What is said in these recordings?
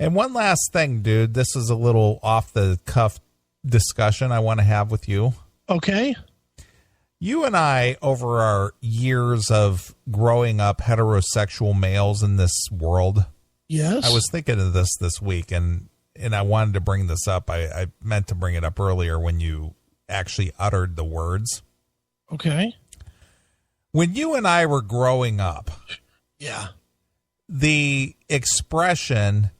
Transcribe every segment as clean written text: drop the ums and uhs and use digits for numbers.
And one last thing, dude. This is a little off-the-cuff discussion I want to have with you. Okay. You and I, over our years of growing up heterosexual males in this world, Yes. I was thinking of this week, and I wanted to bring this up. I meant to bring it up earlier when you actually uttered the words. Okay. When you and I were growing up, Yeah. the expression,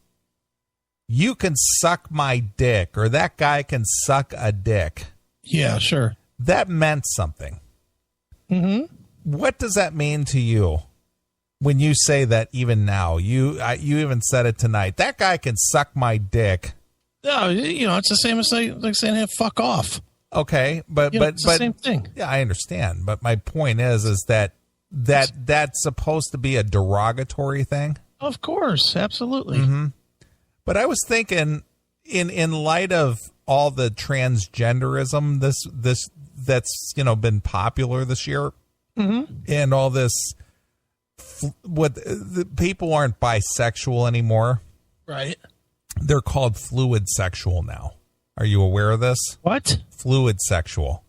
you can suck my dick, or that guy can suck a dick, Yeah, sure. that meant something. Mm-hmm. What does that mean to you when you say that even now? You even said it tonight. That guy can suck my dick. No, it's the same as like saying, hey, fuck off. Okay, but It's the same thing. Yeah, I understand. But my point is that that's supposed to be a derogatory thing. Of course, absolutely. Mm-hmm. But I was thinking, in light of all the transgenderism, this that's been popular this year, Mm-hmm. and all this, what the people aren't bisexual anymore. Right. They're called fluid sexual now. Are you aware of this? What? Fluid sexual.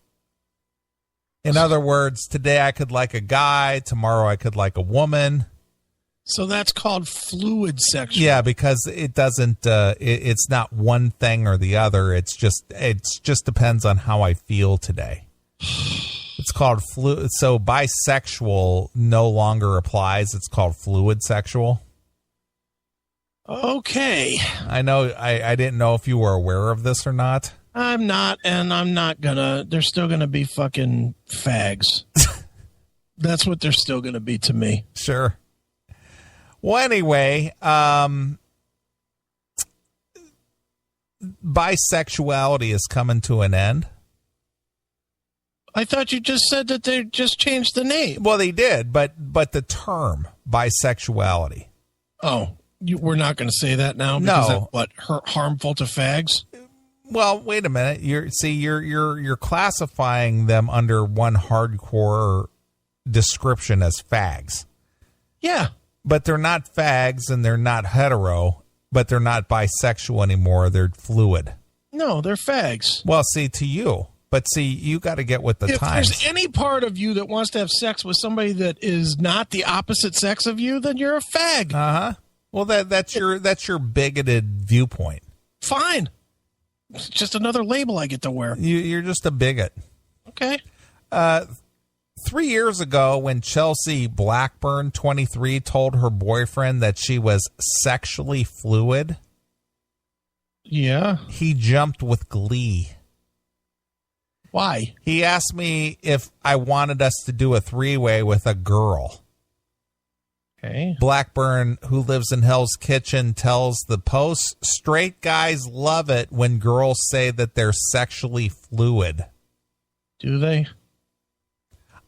In other words, today I could like a guy, tomorrow I could like a woman. So that's called fluid sexual. Yeah, because it doesn't. It's not one thing or the other. It just depends on how I feel today. It's called fluid. So bisexual no longer applies. It's called fluid sexual. Okay. I know. I didn't know if you were aware of this or not. I'm not, and I'm not gonna. They're still gonna be fucking fags. That's what they're still gonna be to me. Sure. Well, anyway, bisexuality is coming to an end. I thought you just said that they just changed the name. Well, they did, but the term bisexuality. Oh, we're not going to say that now because that's what harmful to fags. Well, wait a minute. You're classifying them under one hardcore description as fags. Yeah. But they're not fags and they're not hetero, but they're not bisexual anymore. They're fluid. No, they're fags. Well, see, to you. But see, you got to get with the times. If there's any part of you that wants to have sex with somebody that is not the opposite sex of you, then you're a fag. Uh-huh. Well, that's your bigoted viewpoint. Fine. It's just another label I get to wear. You're just a bigot. Okay. 3 years ago, when Chelsea Blackburn, 23, told her boyfriend that she was sexually fluid, yeah, he jumped with glee. Why? He asked me if I wanted us to do a three-way with a girl. Okay. Blackburn, who lives in Hell's Kitchen, tells the Post, straight guys love it when girls say that they're sexually fluid. Do they?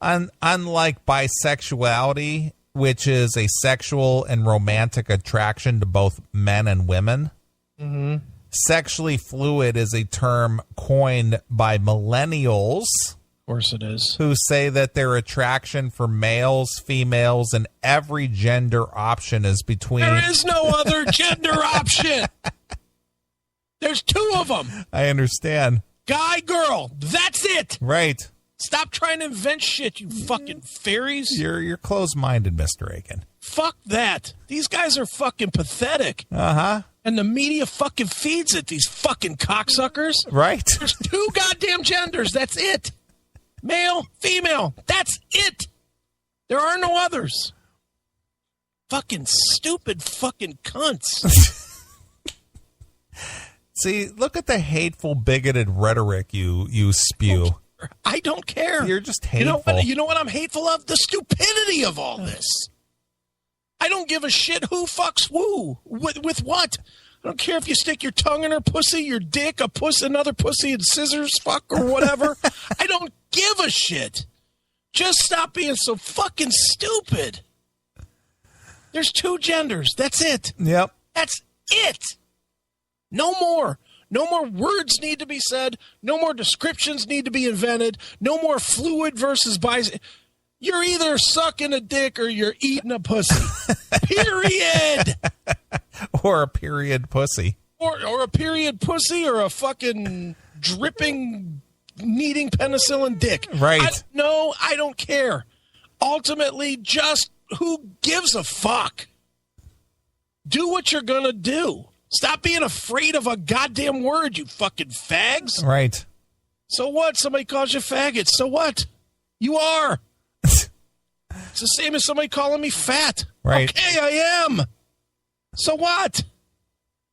Unlike bisexuality, which is a sexual and romantic attraction to both men and women, mm-hmm. Sexually fluid is a term coined by millennials. Of course it is. Who say that their attraction for males, females, and every gender option is between... There is no other gender option. There's two of them. I understand. Guy, girl. That's it. Right. Stop trying to invent shit, you fucking fairies. You're closed-minded, Mr. Aiken. Fuck that. These guys are fucking pathetic. Uh-huh. And the media fucking feeds it, these fucking cocksuckers. Right. There's two goddamn genders. That's it. Male, female. That's it. There are no others. Fucking stupid fucking cunts. See, look at the hateful, bigoted rhetoric you spew. I don't care. You're just hateful. You know what I'm hateful of? The stupidity of all this. I don't give a shit who fucks who. With what? I don't care if you stick your tongue in her pussy, your dick, another pussy, and scissors, fuck, or whatever. I don't give a shit. Just stop being so fucking stupid. There's two genders. That's it. Yep. That's it. No more. No more words need to be said. No more descriptions need to be invented. No more fluid versus bis. You're either sucking a dick or you're eating a pussy. Period. Or a period pussy. Or a period pussy or a fucking dripping, needing penicillin dick. Right. No, I don't care. Ultimately, just who gives a fuck? Do what you're going to do. Stop being afraid of a goddamn word, you fucking fags. Right. So what? Somebody calls you faggot. So what? You are. It's the same as somebody calling me fat. Right. Okay, I am. So what?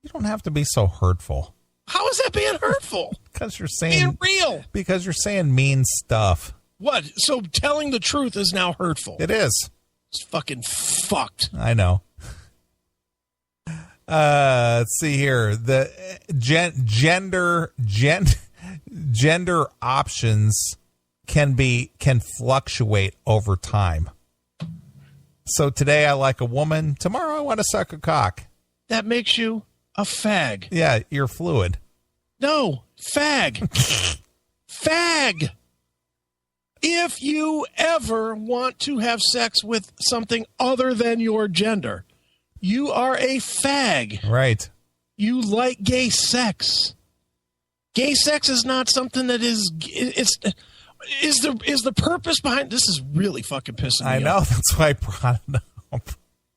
You don't have to be so hurtful. How is that being hurtful? Because you're saying being real. Because you're saying mean stuff. What? So telling the truth is now hurtful. It is. It's fucking fucked. I know. Let's see here. The gender options can fluctuate over time. So today I like a woman. Tomorrow I want to suck a cock. That makes you a fag. Yeah, you're fluid. No, fag. Fag. If you ever want to have sex with something other than your gender, you are a fag. Right. You like gay sex. Gay sex is not something that is the purpose behind this is really fucking pissing me off. I know, that's why I brought it up.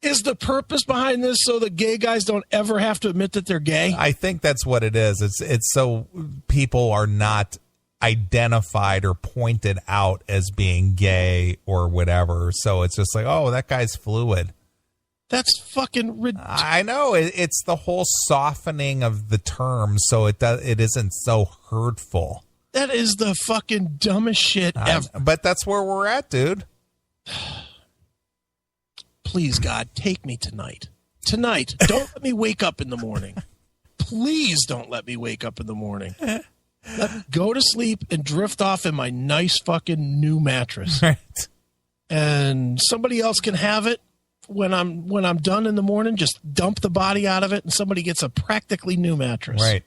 Is the purpose behind this so that gay guys don't ever have to admit that they're gay? I think that's what it is. It's so people are not identified or pointed out as being gay or whatever. So it's just like, oh, that guy's fluid. That's fucking ridiculous. I know. It's the whole softening of the term so it isn't so hurtful. That is the fucking dumbest shit ever. But that's where we're at, dude. Please, God, take me tonight. Tonight. Don't let me wake up in the morning. Please don't let me wake up in the morning. Let me go to sleep and drift off in my nice fucking new mattress. Right. And somebody else can have it when I'm done in the morning. Just dump the body out of it and somebody gets a practically new mattress. Right.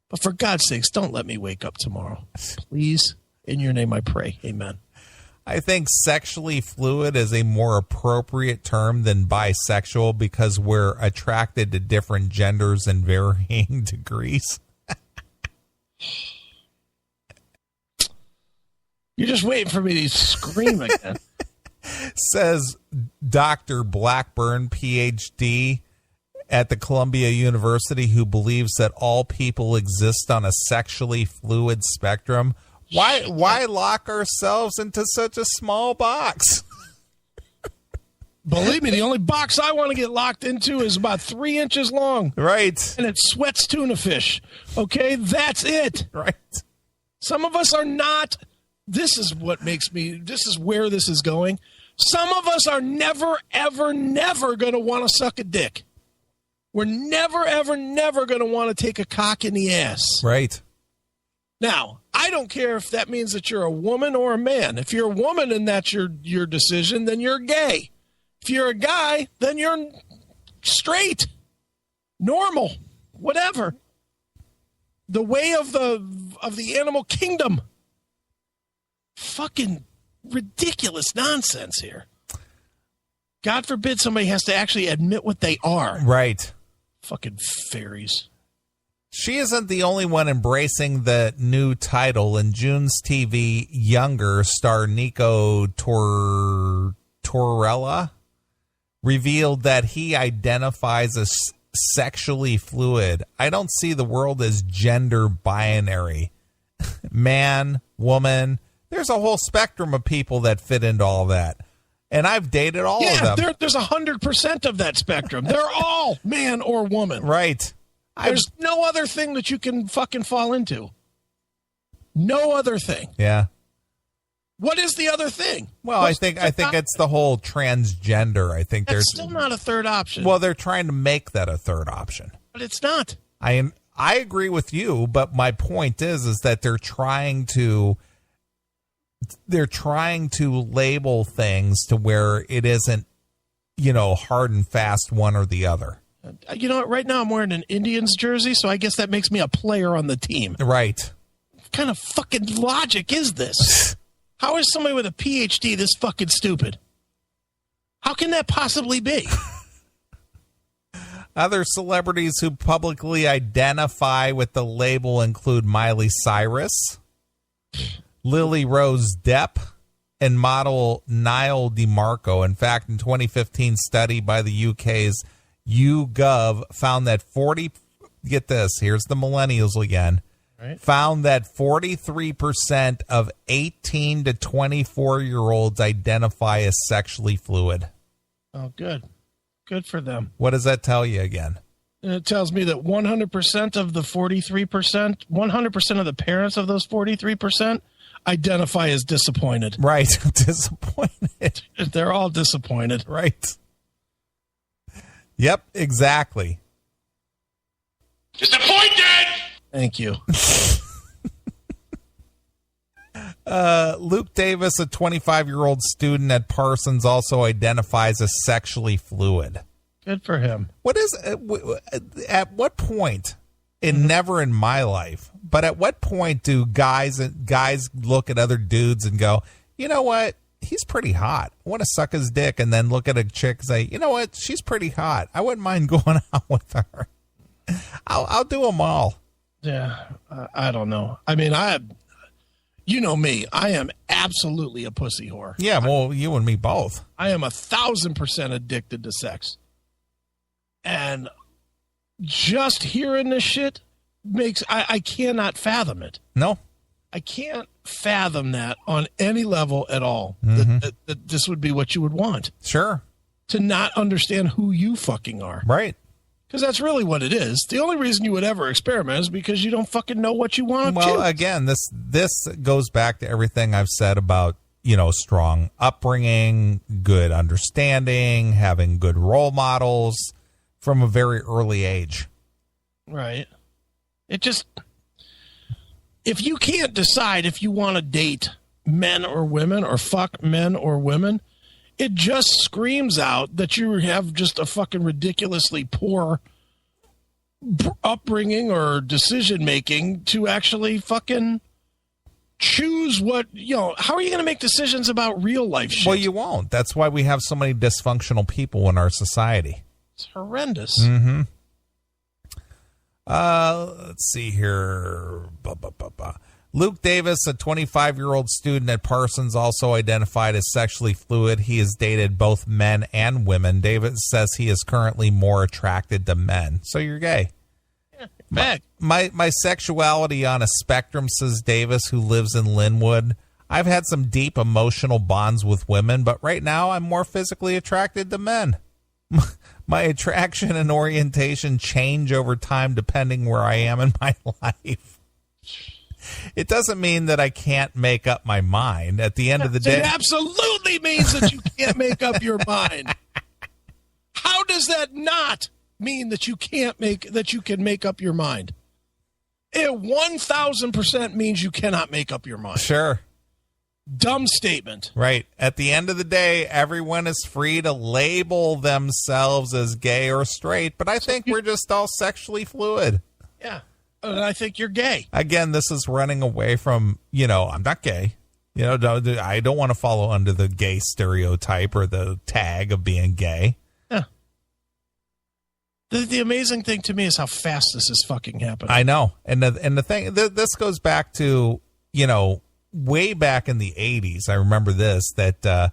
But for God's sakes, don't let me wake up tomorrow. Please. In your name I pray. Amen. I think sexually fluid is a more appropriate term than bisexual because we're attracted to different genders in varying degrees. You're just waiting for me to scream again. Says Dr. Blackburn, PhD at the Columbia University, who believes that all people exist on a sexually fluid spectrum. Why lock ourselves into such a small box? Believe me, the only box I want to get locked into is about 3 inches long. Right. And it sweats tuna fish. Okay, that's it. Right. Some of us are not. This is where this is going. Some of us are never, ever, never going to want to suck a dick. We're never, ever, never going to want to take a cock in the ass. Right. Now, I don't care if that means that you're a woman or a man. If you're a woman and that's your decision, then you're gay. If you're a guy, then you're straight, normal, whatever. The way of the animal kingdom. Fucking ridiculous nonsense here. God forbid somebody has to actually admit what they are. Right. Fucking fairies. She isn't the only one embracing the new title. In June's TV Younger, star Nico Torella revealed that he identifies as sexually fluid. I don't see the world as gender binary. Man, woman. There's a whole spectrum of people that fit into all that. And I've dated all of them. There's 100% of that spectrum. They're all man or woman. Right. There's no other thing that you can fucking fall into. No other thing. Yeah. What is the other thing? Well, I think it's the whole transgender. I think that's still not a third option. Well, they're trying to make that a third option. But it's not. I agree with you, but my point is that they're trying to label things to where it isn't, hard and fast one or the other. You know what? Right now I'm wearing an Indians jersey, so I guess that makes me a player on the team. Right. What kind of fucking logic is this? How is somebody with a PhD this fucking stupid? How can that possibly be? Other celebrities who publicly identify with the label include Miley Cyrus, Lily Rose Depp, and model Niall DeMarco. In fact, in 2015 study by the UK's YouGov found that get this, here's the millennials again, right, found that 43% of 18 to 24-year-olds identify as sexually fluid. Oh, good. Good for them. What does that tell you again? It tells me that 100% of the 43%, 100% of the parents of those 43% identify as disappointed. Right. Disappointed. They're all disappointed. Right. Yep, exactly. Disappointed! Thank you. Luke Davis, a 25-year-old student at Parsons, also identifies as sexually fluid. Good for him. What is at what point, and never in my life, but at what point do guys look at other dudes and go, you know what, he's pretty hot, I want to suck his dick, and then look at a chick and say, you know what, she's pretty hot, I wouldn't mind going out with her. I'll do them all. Yeah, I don't know. I mean, you know me, I am absolutely a pussy whore. Yeah, well, you and me both. I am 1,000% addicted to sex. And just hearing this shit makes, I cannot fathom it. No. I can't fathom that on any level at all. Mm-hmm. That this would be what you would want. Sure. To not understand who you fucking are. Right. Because that's really what it is. The only reason you would ever experiment is because you don't fucking know what you want to do. Well, again, this goes back to everything I've said about, strong upbringing, good understanding, having good role models from a very early age. Right. It just, if you can't decide if you want to date men or women or fuck men or women, it just screams out that you have just a fucking ridiculously poor upbringing or decision making to actually fucking choose what, how are you going to make decisions about real life shit? Well, you won't. That's why we have so many dysfunctional people in our society. It's horrendous. Mm-hmm. Let's see here. Luke Davis, a 25-year-old student at Parsons, also identified as sexually fluid. He has dated both men and women. Davis says he is currently more attracted to men. So you're gay. Yeah, my sexuality on a spectrum, says Davis, who lives in Linwood. I've had some deep emotional bonds with women, but right now I'm more physically attracted to men. My attraction and orientation change over time depending where I am in my life. It doesn't mean that I can't make up my mind at the end of the day. It absolutely means that you can't make up your mind. How does that not mean that you can make up your mind? It 1,000% means you cannot make up your mind. Sure. Dumb statement. Right. At the end of the day, everyone is free to label themselves as gay or straight, but I think we're just all sexually fluid. Yeah. And I think you're gay. Again, this is running away from, I'm not gay. I don't want to follow under the gay stereotype or the tag of being gay. Yeah. The amazing thing to me is how fast this is fucking happening. I know. And the thing, this goes back to, way back in the 80s. I remember this, that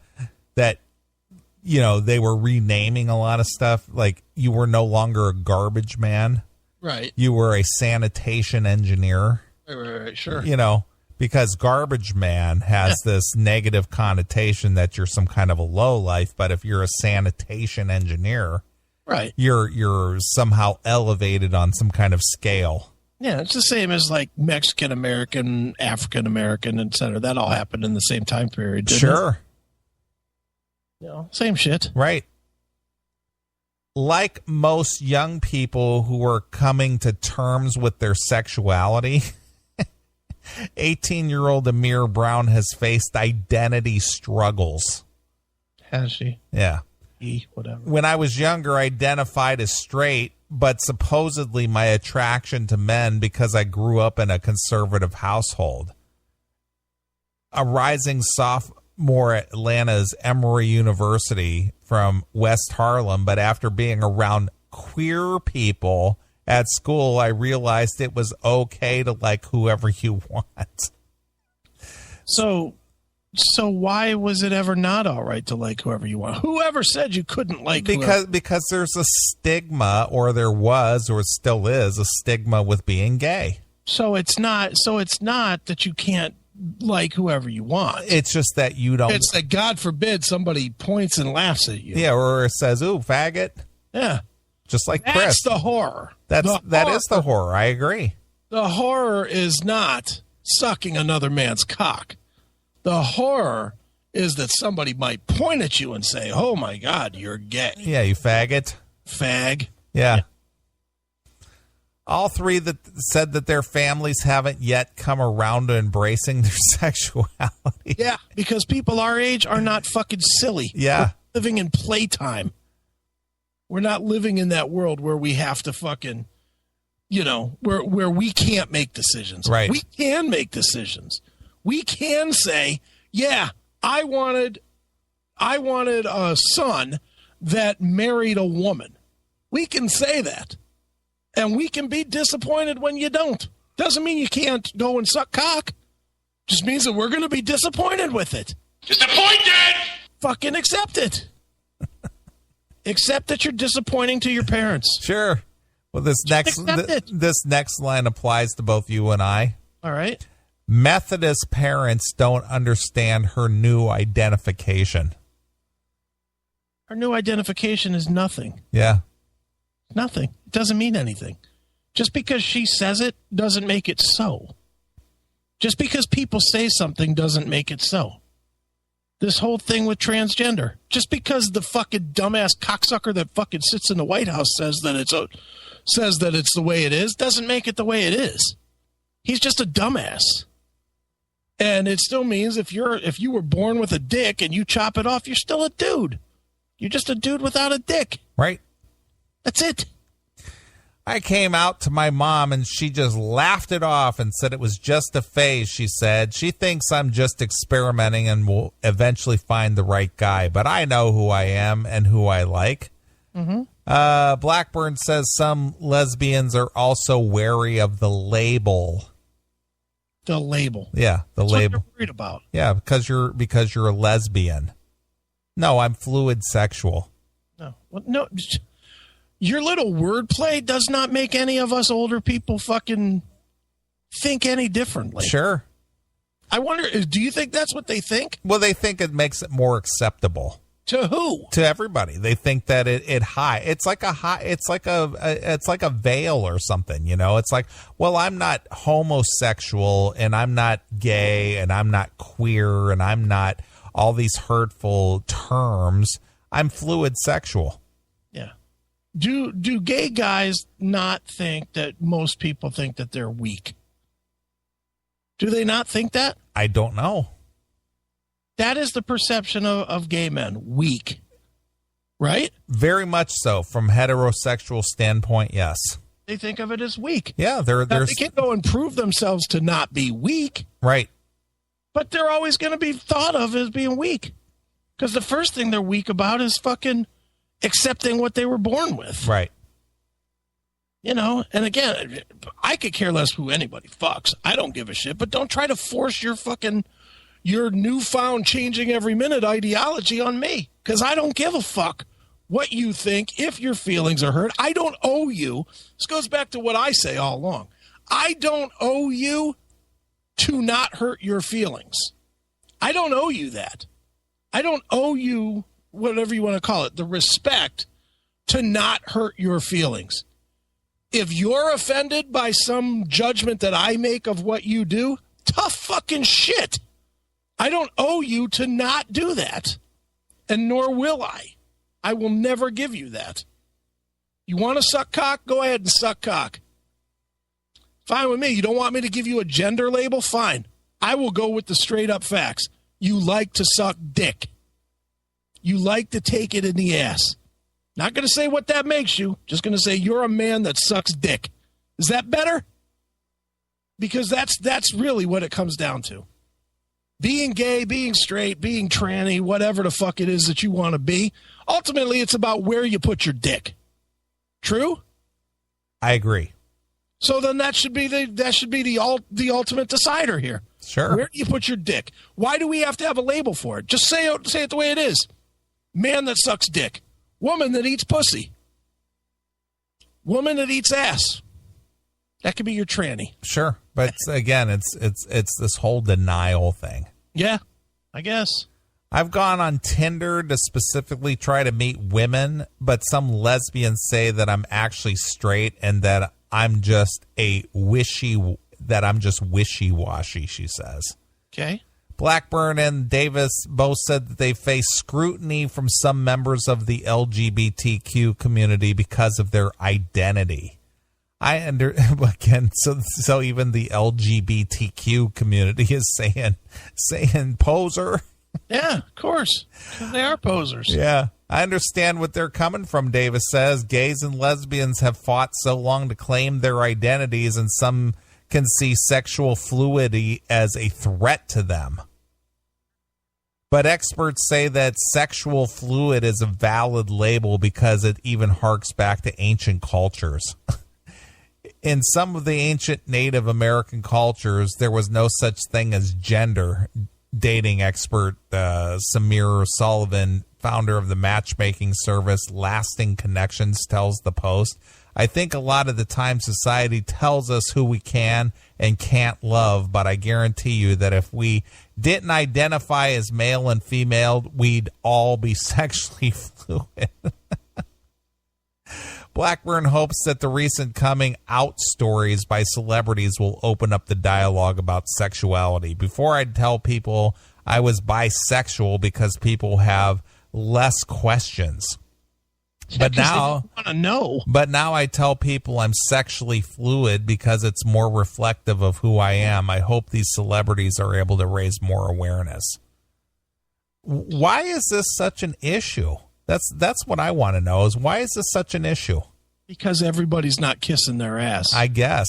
they were renaming a lot of stuff. Like, you were no longer a garbage man. Right. You were a sanitation engineer. Right, sure. Because garbage man has this negative connotation that you're some kind of a low life, but if you're a sanitation engineer, right, you're somehow elevated on some kind of scale. Yeah, it's the same as like Mexican American, African American, etc. That all happened in the same time period. Sure. Same shit. Right. Like most young people who are coming to terms with their sexuality, 18-year-old Amir Brown has faced identity struggles. Has she? Yeah. Whatever. When I was younger, I identified as straight, but supposedly my attraction to men because I grew up in a conservative household. a rising sophomore at Atlanta's Emory University from West Harlem, but after being around queer people at school, I realized it was okay to like whoever you want. So why was it ever not all right to like whoever you want? Whoever said you couldn't like whoever? Because there's a stigma, or there was, or still is, a stigma with being gay. So it's not that you can't like whoever you want. It's just that you don't. It's that, God forbid, somebody points and laughs at you. Yeah, or it says, "Ooh, faggot." Yeah. Just like That's Chris. the horror. That is the horror. I agree. The horror is not sucking another man's cock. The horror is that somebody might point at you and say, "Oh my God, you're gay." Yeah, you faggot. Fag. Yeah. All three that said that their families haven't yet come around to embracing their sexuality. Yeah, because people our age are not fucking silly. Yeah. We're living in playtime. We're not living in that world where we have to fucking, where we can't make decisions. Right. We can make decisions. We can say, yeah, I wanted a son that married a woman. We can say that. And we can be disappointed when you don't. Doesn't mean you can't go and suck cock. Just means that we're going to be disappointed with it. Disappointed! Fucking accept it. Accept that you're disappointing to your parents. Sure. Well, this next line applies to both you and I. All right. Methodist parents don't understand her new identification. Her new identification is nothing. Yeah. Nothing. It doesn't mean anything. Just because she says it doesn't make it so. Just because people say something doesn't make it so. This whole thing with transgender. Just because the fucking dumbass cocksucker that fucking sits in the White House says that it's the way it is, doesn't make it the way it is. He's just a dumbass. And it still means if you were born with a dick and you chop it off, you're still a dude. You're just a dude without a dick. Right. That's it. I came out to my mom and she just laughed it off and said it was just a phase, she said. She thinks I'm just experimenting and will eventually find the right guy. But I know who I am and who I like. Mm-hmm. Blackburn says some lesbians are also wary of the label. The label. Yeah, the That's label. What they're worried about. Yeah, because you're a lesbian. No, I'm fluid sexual. No. Well, no. Your little wordplay does not make any of us older people fucking think any differently. Sure. I wonder, do you think that's what they think? Well, they think it makes it more acceptable. To who? To everybody. They think that it's like a veil or something, It's like, well, I'm not homosexual and I'm not gay and I'm not queer and I'm not all these hurtful terms. I'm fluid sexual. Yeah. Do gay guys not think that most people think that they're weak? Do they not think that? I don't know. That is the perception of gay men. Weak. Right? Very much so. From heterosexual standpoint, yes. They think of it as weak. Yeah, they can't go and prove themselves to not be weak. Right. But they're always going to be thought of as being weak. Because the first thing they're weak about is fucking accepting what they were born with. Right. And again, I could care less who anybody fucks. I don't give a shit. But don't try to force your newfound changing every minute ideology on me. Because I don't give a fuck what you think if your feelings are hurt. I don't owe you. This goes back to what I say all along. I don't owe you to not hurt your feelings. I don't owe you that. I don't owe you, whatever you want to call it, the respect to not hurt your feelings. If you're offended by some judgment that I make of what you do, tough fucking shit. I don't owe you to not do that. And nor will I. I will never give you that. You want to suck cock? Go ahead and suck cock. Fine with me. You don't want me to give you a gender label? Fine. I will go with the straight up facts. You like to suck dick. You like to take it in the ass. Not going to say what that makes you. Just going to say you're a man that sucks dick. Is that better? Because that's really what it comes down to. being gay, being straight, being tranny, whatever the fuck it is that you want to be, ultimately it's about where you put your dick. True? I agree. So then that should be the ultimate decider here. Sure. Where do you put your dick? Why do we have to have a label for it? Just say it the way it is. Man that sucks dick. Woman that eats pussy. Woman that eats ass. That could be your tranny. Sure. But again, it's this whole denial thing. Yeah, I guess. I've gone on Tinder to specifically try to meet women, but some lesbians say that I'm actually straight and that I'm just wishy-washy, she says. Okay. Blackburn and Davis both said that they face scrutiny from some members of the LGBTQ community because of their identity. Again, so even the LGBTQ community is saying poser. Yeah, of course. They are posers. Yeah. I understand what they're coming from, Davis says. Gays and lesbians have fought so long to claim their identities, and some can see sexual fluidity as a threat to them. But experts say that sexual fluid is a valid label because it even harks back to ancient cultures. In some of the ancient Native American cultures, there was no such thing as gender. Dating expert Samir Sullivan, founder of the matchmaking service Lasting Connections, tells the Post, I think a lot of the time society tells us who we can and can't love, but I guarantee you that if we didn't identify as male and female, we'd all be sexually fluid. Blackburn hopes that the recent coming out stories by celebrities will open up the dialogue about sexuality. Before, I'd tell people I was bisexual because people have less questions. But now, want to know. But now I tell people I'm sexually fluid because it's more reflective of who I am. I hope these celebrities are able to raise more awareness. Why is this such an issue? That's what I want to know, is why is this such an issue? Because everybody's not kissing their ass. I guess.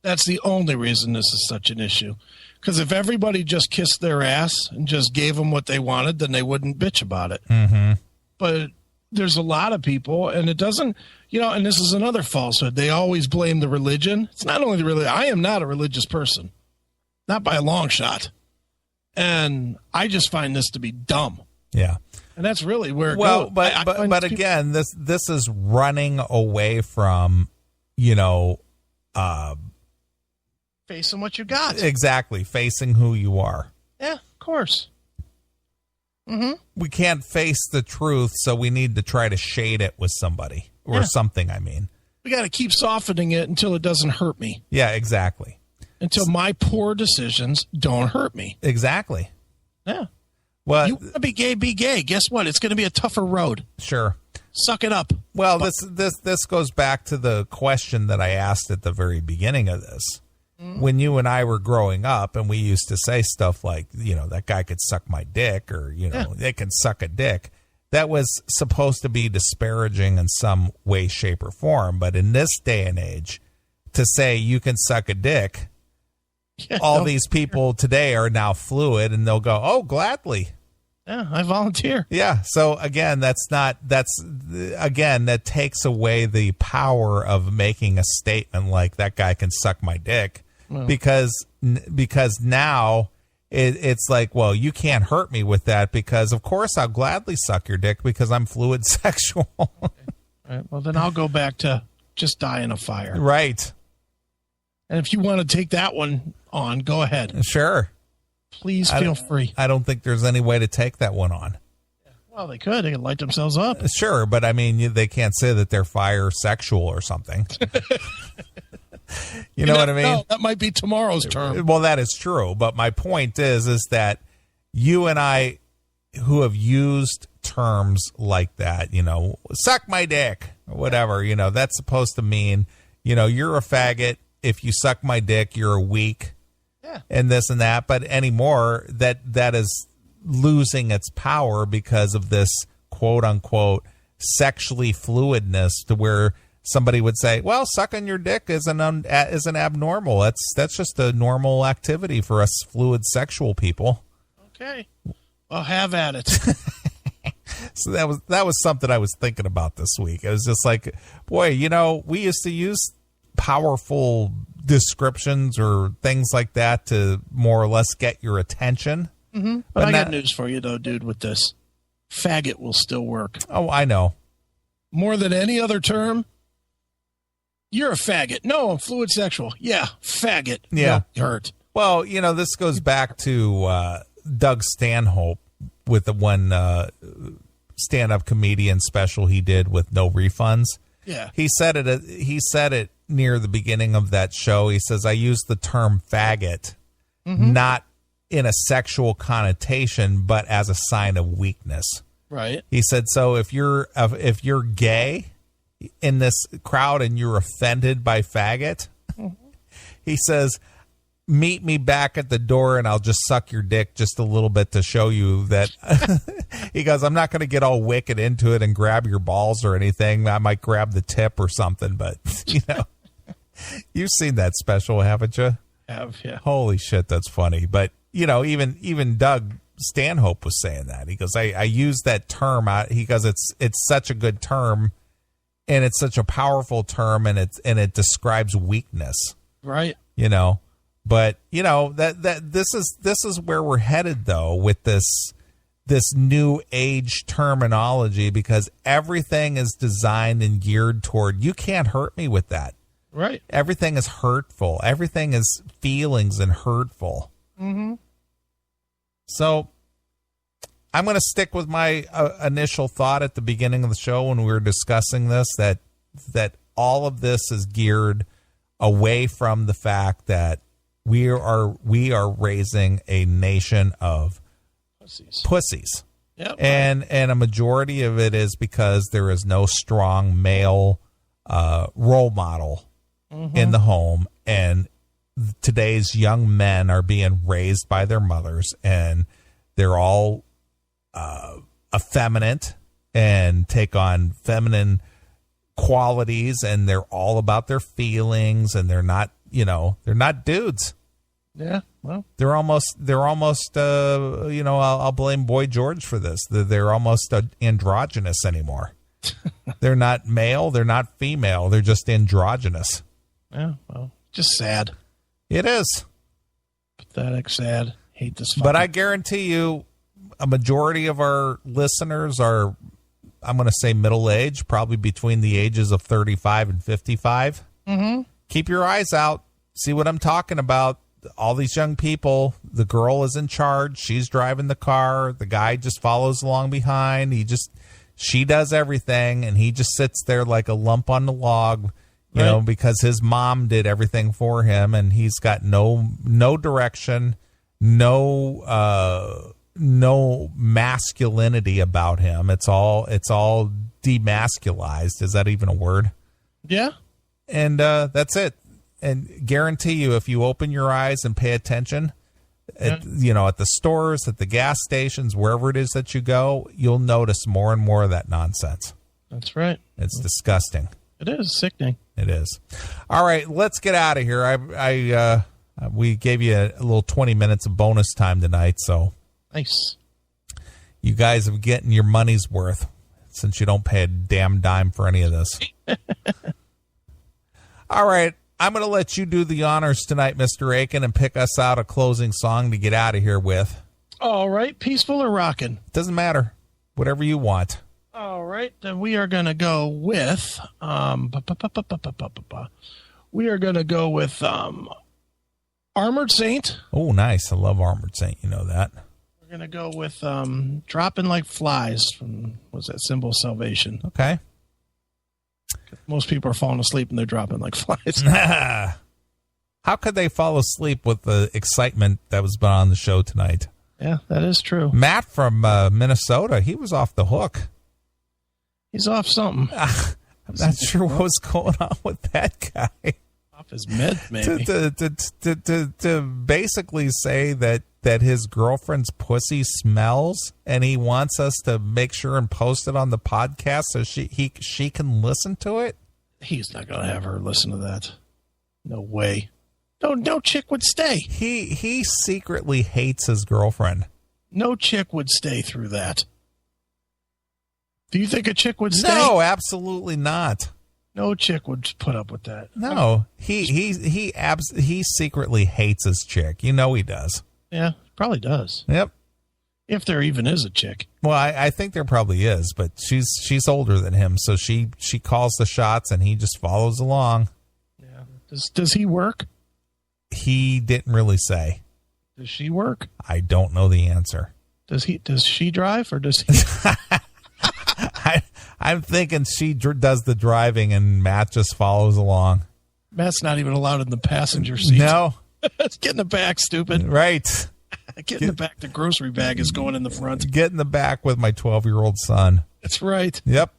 That's the only reason this is such an issue. Because if everybody just kissed their ass and just gave them what they wanted, then they wouldn't bitch about it. Mm-hmm. But there's a lot of people, and it doesn't, and this is another falsehood. They always blame the religion. It's not only the religion. I am not a religious person. Not by a long shot. And I just find this to be dumb. Yeah. And that's really where it goes. But again, this is running away from, facing what you got. Exactly. Facing who you are. Yeah, of course. Mm-hmm. We can't face the truth, so we need to try to shade it with somebody or something, I mean. We got to keep softening it until it doesn't hurt me. Yeah, exactly. Until my poor decisions don't hurt me. Exactly. Yeah. Well, you want to be gay, be gay. Guess what? It's going to be a tougher road. Sure. Suck it up. Well, this goes back to the question that I asked at the very beginning of this. Mm-hmm. When you and I were growing up, and we used to say stuff like, that guy could suck my dick, or, they can suck a dick. That was supposed to be disparaging in some way, shape, or form. But in this day and age, to say you can suck a dick, all these people today are now fluid, and they'll go, oh, gladly. Yeah, I volunteer. Yeah. So again, that takes away the power of making a statement like that guy can suck my dick, because now it's like, well, you can't hurt me with that, because of course I'll gladly suck your dick because I'm fluid sexual. Okay. All right. Well, then I'll go back to just die in a fire. Right. And if you want to take that one on, go ahead. Sure. Please feel free. I don't think there's any way to take that one on. Well, they could. They could light themselves up. Sure, but I mean, they can't say that they're fire sexual or something. You know what I mean? No, that might be tomorrow's term. Well, that is true. But my point is that you and I, who have used terms like that, suck my dick, or whatever, that's supposed to mean, you're a faggot. If you suck my dick, you're a weak. Yeah. And this and that. But anymore, that is losing its power because of this quote unquote sexually fluidness, to where somebody would say, well, sucking your dick isn't abnormal. That's just a normal activity for us fluid sexual people. Okay. Well, have at it. So that was something I was thinking about this week. It was just like, boy, we used to use powerful descriptions or things like that to more or less get your attention. Mm-hmm. But I got news for you, though, dude, with this. Faggot will still work. Oh, I know. More than any other term, you're a faggot. No, I'm fluid sexual. Yeah, faggot. Yeah. No, hurt. Well, this goes back to Doug Stanhope with the one stand-up comedian special he did with no refunds. Yeah. He said it near the beginning of that show. He says, I use the term faggot, not in a sexual connotation, but as a sign of weakness. Right. He said, so if you're gay in this crowd and you're offended by faggot, he says, meet me back at the door and I'll just suck your dick just a little bit to show you that. He goes, I'm not going to get all wicked into it and grab your balls or anything. I might grab the tip or something, but you've seen that special, haven't you? Have, yeah. Holy shit, that's funny. But even Doug Stanhope was saying that. He goes, I use that term. He goes, it's such a good term, and it's such a powerful term, and it describes weakness. Right. But that this is where we're headed though with this new age terminology, because everything is designed and geared toward, you can't hurt me with that. Right. Everything is hurtful. Everything is feelings and hurtful. Mm-hmm. So I'm going to stick with my initial thought at the beginning of the show when we were discussing this, that all of this is geared away from the fact that we are raising a nation of pussies. Yep. And a majority of it is because there is no strong male role model in the home, and today's young men are being raised by their mothers, and they're all effeminate and take on feminine qualities, and they're all about their feelings, and they're not dudes. Yeah, well, they're almost I'll blame Boy George for this. They're almost androgynous anymore. They're not male, they're not female, they're just androgynous. Yeah, well, just sad. It is. Pathetic, sad. Hate this. But I guarantee you, a majority of our listeners are, I'm going to say, middle age, probably between the ages of 35 and 55. Mm-hmm. Keep your eyes out. See what I'm talking about. All these young people, the girl is in charge. She's driving the car. The guy just follows along behind. She does everything, and he just sits there like a lump on the log, because his mom did everything for him, and he's got no direction, no masculinity about him. It's all demasculized. Is that even a word? Yeah. And that's it. And guarantee you, if you open your eyes and pay attention, at the stores, at the gas stations, wherever it is that you go, you'll notice more and more of that nonsense. That's right. It's disgusting. It is sickening. It is. All right, let's get out of here. We gave you a little 20 minutes of bonus time tonight, so nice. You guys are getting your money's worth since you don't pay a damn dime for any of this. All right. I'm going to let you do the honors tonight, Mr. Aiken, and pick us out a closing song to get out of here with. All right. Peaceful or rockin'? Doesn't matter. Whatever you want. All right. Then we are going to go with... we are going to go with Armored Saint. Oh, nice. I love Armored Saint. You know that. We're going to go with Dropping Like Flies from, what's that, Symbol of Salvation. Okay. Most people are falling asleep and they're dropping like flies. How could they fall asleep with the excitement that was on the show tonight? Yeah, that is true. Matt from Minnesota, he was off the hook. He's off something. I'm not sure what was going on with that guy. Off his meds, maybe. To basically say that his girlfriend's pussy smells, and he wants us to make sure and post it on the podcast so she can listen to it. He's not going to have her listen to that. No way. No chick would stay. He secretly hates his girlfriend. No chick would stay through that. Do you think a chick would stay? No, absolutely not. No chick would put up with that. No, he secretly hates his chick. You know he does. Yeah, probably does. Yep. If there even is a chick. Well, I think there probably is, but she's older than him, so she calls the shots and he just follows along. Yeah. Does he work? He didn't really say. Does she work? I don't know the answer. Does she drive or does he? I'm thinking she does the driving and Matt just follows along. Matt's not even allowed in the passenger seat. No. Get in the back, stupid. Right. Get in the back. The grocery bag is going in the front. Get in the back with my 12-year-old son. That's right. Yep.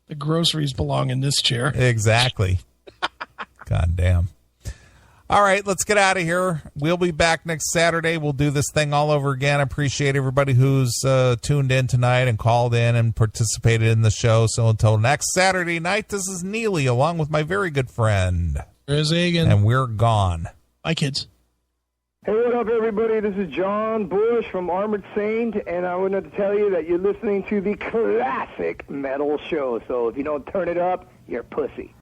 The groceries belong in this chair. Exactly. God damn. All right, let's get out of here. We'll be back next Saturday. We'll do this thing all over again. I appreciate everybody who's tuned in tonight and called in and participated in the show. So until next Saturday night, this is Neely along with my very good friend. Chris Hagan. And we're gone. Bye, kids. Hey, what up, everybody? This is John Bush from Armored Saint, and I wanted to tell you that you're listening to the classic metal show. So if you don't turn it up, you're pussy.